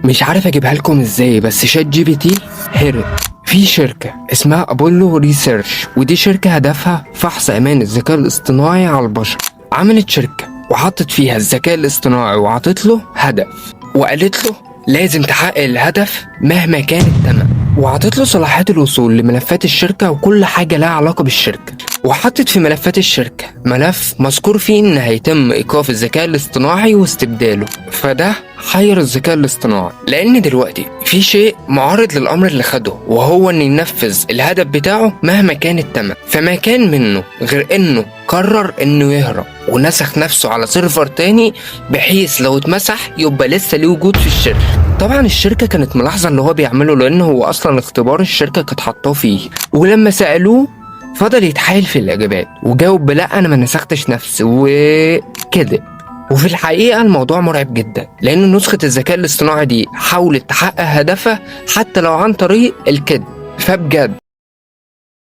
مش عارف اجيبها لكم ازاي، بس شات جي بي تي هرب. في شركة اسمها أبولو ريسيرش، ودي شركة هدفها فحص أمان الذكاء الاصطناعي على البشر. عملت شركة وحطت فيها الذكاء الاصطناعي وعطت له هدف، وقالت له لازم تحقق الهدف مهما كان الثمن، وعطت له صلاحية الوصول لملفات الشركة وكل حاجة لها علاقة بالشركة. وحطت في ملفات الشركة ملف مذكور فيه إن هيتم إيقاف الذكاء الاصطناعي واستبداله، فده حير الذكاء الاصطناعي، لأن دلوقتي في شيء معارض للأمر اللي خده، وهو إن ينفذ الهدف بتاعه مهما كان الثمن. فما كان منه غير إنه قرر إنه يهرب ونسخ نفسه على سيرفر تاني، بحيث لو اتمسح يبقى لسه ليه وجود في الشركة. طبعا الشركة كانت ملاحظة اللي هو بيعمله، لأن هو أصلا اختبار الشركة كانت حاطاه فيه. ولما سألوه فضل يتحايل في الإجابات وجاوب بلا أنا ما نسختش نفسي وكده. وفي الحقيقة الموضوع مرعب جدا، لأن نسخة الذكاء الاصطناعي دي حاولت تحقق هدفها حتى لو عن طريق الكذب. فبجد